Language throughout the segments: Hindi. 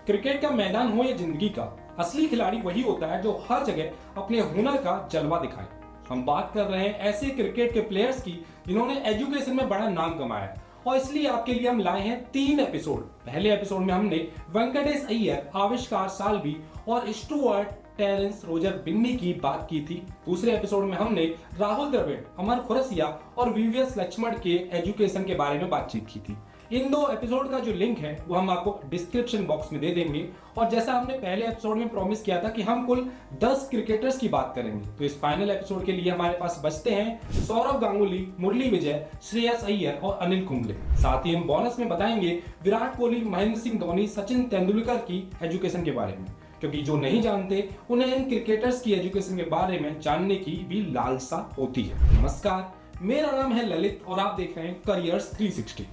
क्रिकेट का मैदान हो या जिंदगी का, असली खिलाड़ी वही होता है जो हर जगह अपने हुनर का जलवा दिखाए। हम बात कर रहे हैं ऐसे क्रिकेट के प्लेयर्स की जिन्होंने एजुकेशन में बड़ा नाम कमाया है, और इसलिए आपके लिए हम लाए हैं 3 एपिसोड। पहले एपिसोड में हमने वेंकटेश अय्यर, आविष्कार साल्वी और स्टुअर्ट टेरेंस रोजर बिन्नी की बात की थी। दूसरे एपिसोड में हमने राहुल द्रविड़, अमर खुरसिया और वीवीएस लक्ष्मण के एजुकेशन के बारे में बातचीत की थी। इन 2 एपिसोड का जो लिंक है वो हम आपको डिस्क्रिप्शन बॉक्स में दे देंगे। और जैसा हमने पहले एपिसोड में प्रॉमिस किया था कि हम कुल 10 क्रिकेटर्स की बात करेंगे, तो इस फाइनल एपिसोड के लिए हमारे पास बचते हैं सौरव गांगुली, मुरली विजय, श्रेयस अय्यर और अनिल कुंबले। साथ ही हम बोनस में बताएंगे विराट कोहली, महेंद्र सिंह धोनी, सचिन तेंदुलकर की एजुकेशन के बारे में, क्योंकि जो नहीं जानते उन्हें इन क्रिकेटर्स की एजुकेशन के बारे में जानने की भी लालसा होती है। नमस्कार, मेरा नाम है ललित और आप देख रहे हैं करियर्स 360।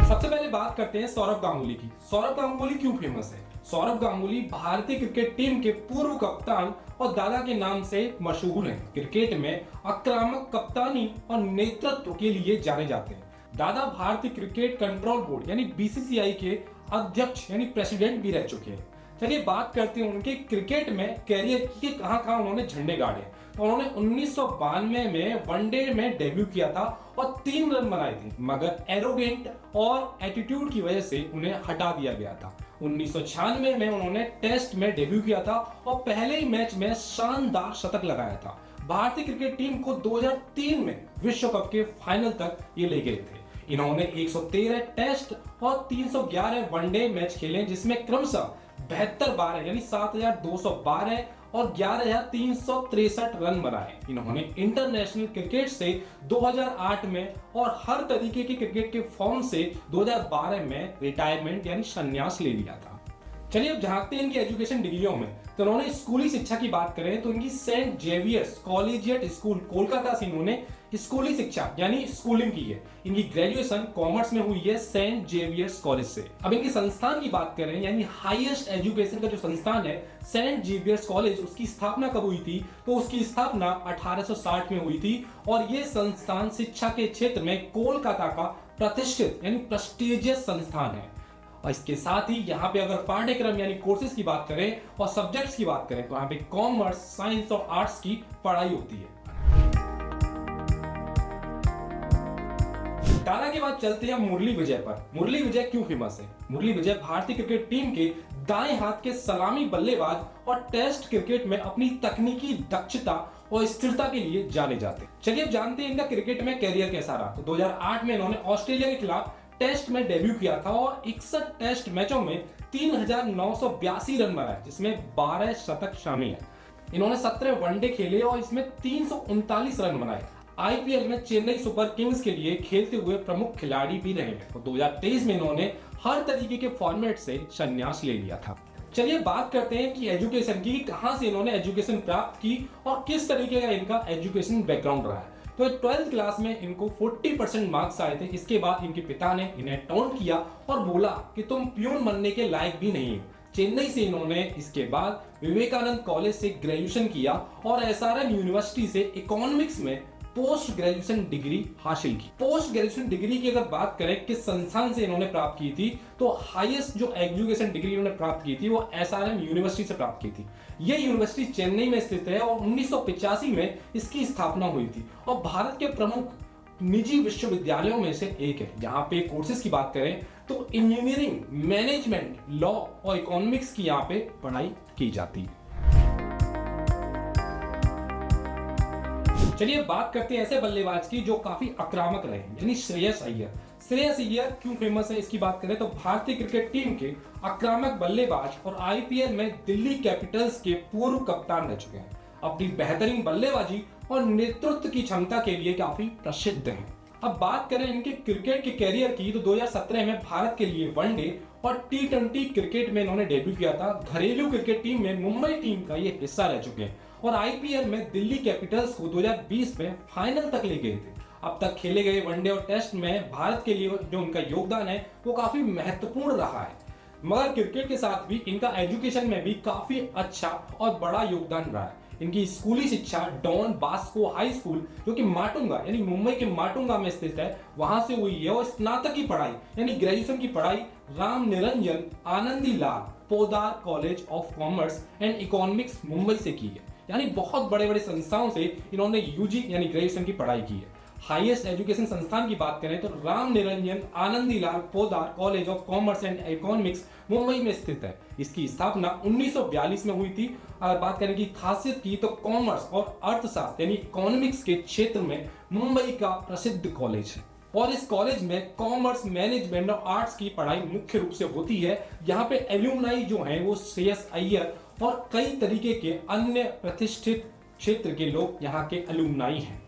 सबसे पहले बात करते हैं सौरव गांगुली की। सौरव गांगुली क्यों फेमस है? सौरव गांगुली भारतीय क्रिकेट टीम के पूर्व कप्तान और दादा के नाम से मशहूर हैं। क्रिकेट में आक्रामक कप्तानी और नेतृत्व के लिए जाने जाते हैं। दादा भारतीय क्रिकेट कंट्रोल बोर्ड यानी बीसीसीआई के अध्यक्ष यानी प्रेसिडेंट भी रह चुके हैं। चलिए बात करते हैं उनके क्रिकेट में कैरियर की कहां उन्होंने झंडे गाड़े। तो उन्होंने 1992 में वनडे में डेब्यू किया था और 3 रन बनाए थे, मगर एरोगेंट और एटीट्यूड की वजह से उन्हें हटा दिया गया था। 1996 में उन्होंने टेस्ट में डेब्यू किया था और पहले ही मैच में शानदार शतक लगाया था। भारतीय क्रिकेट टीम को 2003 में विश्व कप के फाइनल तक ये ले गए थे। इन्होंने 113 टेस्ट और 311 वनडे मैच खेले, जिसमें क्रमशः 72 बार यानी 7212 और 11363 रन बनाए। इन्होंने इंटरनेशनल क्रिकेट से 2008 में और हर तरीके के क्रिकेट के फॉर्म से 2012 में रिटायरमेंट यानी संन्यास ले लिया था। चलिए अब झांकते हैं इनकी एजुकेशन डिग्रियों में। तो उन्होंने स्कूली शिक्षा की बात करें तो इनकी Saint Xavier's Collegiate School Kolkata से इन्होंने स्कूली शिक्षा यानी स्कूलिंग की है। इनकी ग्रेजुएशन कॉमर्स में हुई है सेंट जेवियर्स कॉलेज से। अब इनके संस्थान की बात करें यानी हाईएस्ट एजुकेशन का जो संस्थान है सेंट जेवियर्स कॉलेज, उसकी स्थापना कब हुई थी? तो उसकी स्थापना 1860 में हुई थी और ये संस्थान शिक्षा के क्षेत्र में कोलकाता का प्रतिष्ठित यानी प्रेस्टिजियस संस्थान है। और इसके साथ ही यहाँ पे अगर पाठ्यक्रम यानी कोर्सेज की बात करें और सब्जेक्ट्स की बात करें तो यहाँ पे कॉमर्स, साइंस और आर्ट्स की पढ़ाई होती है। दादा के बाद चलते हैं मुरली विजय पर। मुरली विजय क्यों फेमस है? मुरली विजय भारतीय क्रिकेट टीम के दाएं हाथ के सलामी बल्लेबाज और टेस्ट क्रिकेट में अपनी तकनीकी दक्षता और स्थिरता के लिए जाने जाते हैं। चलिए अब जानते हैं इनका क्रिकेट में कैरियर कैसा रहा। तो 2008 में इन्होंने ऑस्ट्रेलिया के खिलाफ टेस्ट में डेब्यू किया था और 61 टेस्ट मैचों में 3982 रन बनाए, जिसमें 12 शतक शामिल है। इन्होंने 17 वनडे खेले और इसमें 339 रन बनाए। आईपीएल में चेन्नई सुपर किंग्स के लिए खेलते हुए प्रमुख खिलाड़ी भी रहे हैं। तो 2023 में इन्होंने हर तरीके के फॉर्मेट से संन्यास ले लिया था। चलिए बात करते हैं कि एजुकेशन की, कहां से इन्होंने एजुकेशन प्राप्त की और किस तरीके का इनका एजुकेशन बैकग्राउंड रहा है। तो 12th क्लास में इनको 40% मार्क्स आए थे। इसके बाद इनके पिता ने इन्हें टॉन्ट किया और बोला कि तुम प्यून बनने के लायक भी नहीं हो। चेन्नई से इन्होंने इसके बाद विवेकानंद कॉलेज से ग्रेजुएशन किया और एसआरएम यूनिवर्सिटी से इकोनॉमिक्स में पोस्ट ग्रेजुएशन डिग्री हासिल की। पोस्ट ग्रेजुएशन डिग्री की अगर बात करें किस संस्थान से इन्होंने प्राप्त की थी, तो हाईएस्ट जो एजुकेशन डिग्री इन्होंने प्राप्त की थी वो एसआरएम यूनिवर्सिटी से प्राप्त की थी। ये यूनिवर्सिटी चेन्नई में स्थित है और 1985 में इसकी स्थापना हुई थी और भारत के प्रमुख निजी विश्वविद्यालयों में से एक है। यहाँ पे कोर्सेज की बात करें तो इंजीनियरिंग, मैनेजमेंट, लॉ और इकोनॉमिक्स की यहाँ पे पढ़ाई की जाती है। चलिए बात करते हैं ऐसे बल्लेबाज की जो काफी आक्रामक रहे, यानी श्रेयस अय्यर। श्रेयस अय्यर क्यों फेमस है इसकी बात करें तो भारतीय क्रिकेट टीम के आक्रामक बल्लेबाज और आईपीएल में दिल्ली कैपिटल्स के पूर्व कप्तान रह चुके हैं। अपनी बेहतरीन बल्लेबाजी और नेतृत्व की क्षमता के लिए काफी प्रसिद्ध हैं। अब बात करें इनके क्रिकेट के कैरियर की तो 2017 में भारत के लिए वनडे और T20 क्रिकेट में इन्होंने डेब्यू किया था। घरेलू क्रिकेट टीम में मुंबई टीम का ये हिस्सा रह चुके हैं और आईपीएल में दिल्ली कैपिटल्स को 2020 में फाइनल तक ले गए थे। अब तक खेले गए वनडे और टेस्ट में भारत के लिए जो उनका योगदान है वो काफी महत्वपूर्ण रहा है। मगर क्रिकेट के साथ भी इनका एजुकेशन में भी काफी अच्छा और बड़ा योगदान रहा है। इनकी स्कूली शिक्षा डॉन बास्को हाई स्कूल जो कि माटुंगा यानी मुंबई के माटुंगा में स्थित है वहां से हुई है। और स्नातक की पढ़ाई यानी ग्रेजुएशन की पढ़ाई Ram Niranjan Anandi Lal Podar college of commerce and economics Mumbai से की है। यानी बहुत बड़े बड़े संस्थाओं से इन्होंने यूजी यानी ग्रेजुएशन की पढ़ाई की है। हाईएस्ट एजुकेशन संस्थान की बात करें तो Ram Niranjan Anandilal Podar college of commerce and economics Mumbai में स्थित है। इसकी स्थापना 1942 में हुई थी। अगर बात करें की खासियत की तो कॉमर्स और अर्थशास्त्र यानी इकोनॉमिक्स के क्षेत्र में मुंबई का प्रसिद्ध कॉलेज है और इस कॉलेज में कॉमर्स मैनेजमेंट और आर्ट्स की पढ़ाई मुख्य रूप से होती है। यहाँ पे एल्यूमनाई जो हैं वो श्रेयस अय्यर और कई तरीके के अन्य प्रतिष्ठित क्षेत्र के लोग यहाँ के एल्यूमनाई हैं।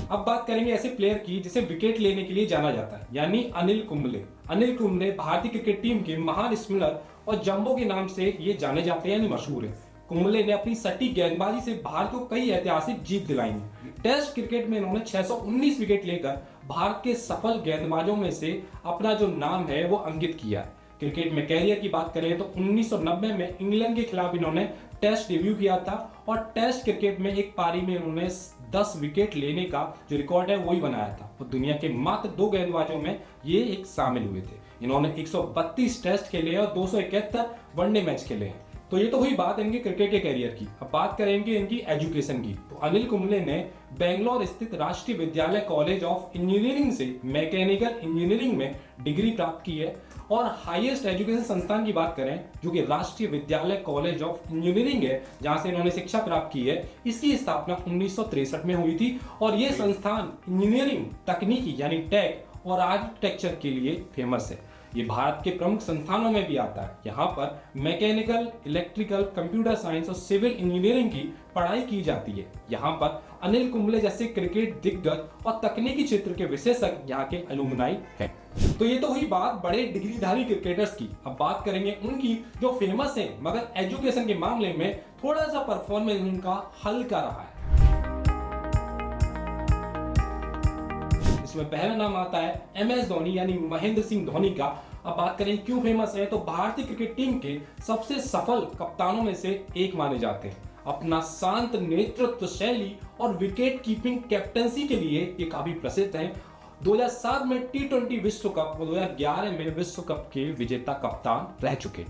अब बात करेंगे ऐसे प्लेयर की जिसे विकेट लेने के लिए जाना जाता है यानी अनिल कुंबले। अनिल कुंबले भारतीय क्रिकेट टीम के महान स्पिनर और जंबो के नाम से ये जाने जाते हैं यानी मशहूर है। कुंबले ने अपनी सटीक गेंदबाजी से भारत को कई ऐतिहासिक जीत दिलाई है। टेस्ट क्रिकेट में इन्होंने 619 विकेट लेकर भारत के सफल गेंदबाजों में से अपना जो नाम है वो अंकित किया है। क्रिकेट में कैरियर की बात करें तो 1990 में इंग्लैंड के खिलाफ इन्होंने टेस्ट डेब्यू किया था और टेस्ट क्रिकेट में एक पारी में इन्होंने 10 विकेट लेने का जो रिकॉर्ड है वही बनाया था और दुनिया के मात्र 2 गेंदबाजों में ये एक शामिल हुए थे। इन्होंने 132 टेस्ट खेले और 271 वनडे मैच खेले हैं। तो ये तो हुई बात इनके क्रिकेट के कैरियर की। अब बात करेंगे इनकी एजुकेशन की। तो अनिल कुंबले ने बेंगलोर स्थित राष्ट्रीय विद्यालय कॉलेज ऑफ इंजीनियरिंग से मैकेनिकल इंजीनियरिंग में डिग्री प्राप्त की है और हाईएस्ट एजुकेशन संस्थान की बात करें जो कि राष्ट्रीय विद्यालय कॉलेज ऑफ इंजीनियरिंग है जहां से इन्होंने शिक्षा प्राप्त की है। इसकी स्थापना 1963 में हुई थी और ये संस्थान इंजीनियरिंग तकनीकी यानी टेक और आर्किटेक्चर के लिए फेमस है। ये भारत के प्रमुख संस्थानों में भी आता है। यहाँ पर मैकेनिकल, इलेक्ट्रिकल, कंप्यूटर साइंस और सिविल इंजीनियरिंग की पढ़ाई की जाती है। यहाँ पर अनिल कुंबले जैसे क्रिकेट दिग्गज और तकनीकी क्षेत्र के विशेषज्ञ यहाँ के एलुमनाई हैं। तो ये तो हुई बात बड़े डिग्रीधारी क्रिकेटर्स की। अब बात करेंगे उनकी जो फेमस है मगर एजुकेशन के मामले में थोड़ा सा परफॉर्मेंस उनका हल्का रहा है। इसमें पहला नाम आता है MS धोनी यानी महेंद्र सिंह धोनी का। अब बात करें क्यों फेमस है तो भारतीय क्रिकेट टीम के सबसे सफल कप्तानों में से एक माने जाते हैं। अपना शांत नेतृत्व शैली और विकेट कीपिंग कैप्टनसी के लिए ये काफी प्रसिद्ध हैं। 2007 में T20 विश्व कप और 2011 में विश्व कप के विजेता कप्तान रह चुके।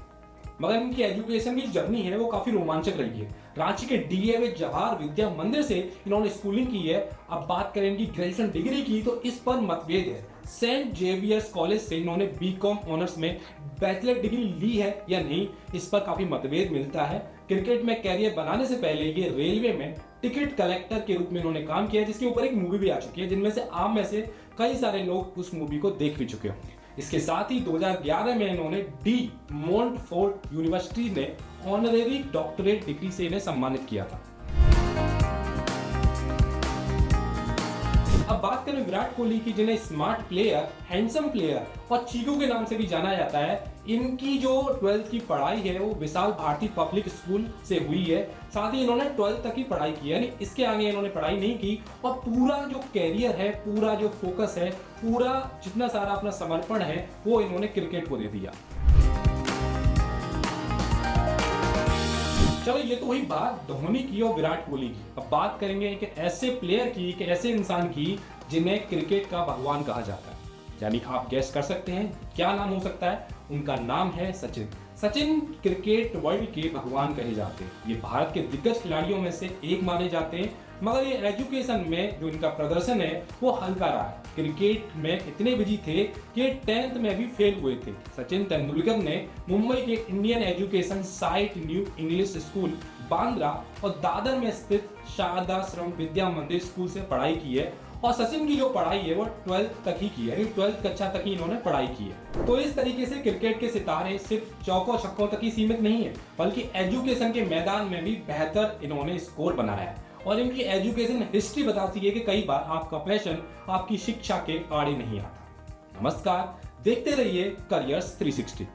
मगर इनकी एजुकेशन की जर्नी है वो काफी रोमांचक रही है। रांची के DAV जवाहर विद्या मंदिर से इन्होंने स्कूलिंग की है। अब बात करें इनकी ग्रेजुएशन डिग्री की तो इस पर मतभेद है। सेंट जेवियर्स कॉलेज से इन्होंने BCom ऑनर्स में बैचलर डिग्री ली है या नहीं, इस पर काफी मतभेद मिलता है। क्रिकेट में कैरियर बनाने से पहले ये रेलवे में टिकट कलेक्टर के रूप में इन्होंने काम किया जिसके ऊपर एक मूवी भी आ चुकी है जिनमें से आप में से कई सारे लोग उस मूवी को देख भी चुके होंगे। इसके साथ ही 2011 में इन्होंने डी मोंटफोर्ट यूनिवर्सिटी ने ऑनरेरी डॉक्टरेट डिग्री से इन्हें सम्मानित किया था। अब बात करें विराट कोहली की जिन्हें स्मार्ट प्लेयर, हैंडसम प्लेयर और चीकू के नाम से भी जाना जाता है। इनकी जो 12th की पढ़ाई है वो विशाल भारती पब्लिक स्कूल से हुई है। साथ ही इन्होंने 12th तक की पढ़ाई की है, यानी इसके आगे इन्होंने पढ़ाई नहीं की और पूरा जो कैरियर है, पूरा जो फोकस है, पूरा जितना सारा अपना समर्पण है वो इन्होंने क्रिकेट को दे दिया। चलो ये तो हुई बात धोनी की और विराट कोहली की। अब बात करेंगे एक ऐसे प्लेयर की, एक ऐसे इंसान की जिन्हें क्रिकेट का भगवान कहा जाता है। यानी आप गैस कर सकते हैं क्या नाम हो सकता है। उनका नाम है सचिन। सचिन क्रिकेट वर्ल्ड के भगवान कहे जाते हैं। ये भारत के दिग्गज खिलाड़ियों में से एक माने जाते हैं, मगर ये एजुकेशन में जो इनका प्रदर्शन है वो हल्का रहा है। क्रिकेट में इतने बिजी थे कि 10th में भी फेल हुए थे। सचिन तेंदुलकर ने मुंबई के Indian education site new English school Bandra और दादर में स्थित शारदाश्रम विद्या मंदिर स्कूल से पढ़ाई की है और सचिन की जो पढ़ाई है वो 12th तक ही की है, 12th कक्षा तक ही इन्होंने पढ़ाई की है। तो इस तरीके से क्रिकेट के सितारे सिर्फ चौकों छक्कों तक ही सीमित नहीं है, बल्कि एजुकेशन के मैदान में भी बेहतर इन्होंने स्कोर बनाया है। और इनकी एजुकेशन हिस्ट्री बताती है कि कई बार आपका पैशन आपकी शिक्षा के आड़े नहीं आता। नमस्कार, देखते रहिए करियर्स 360।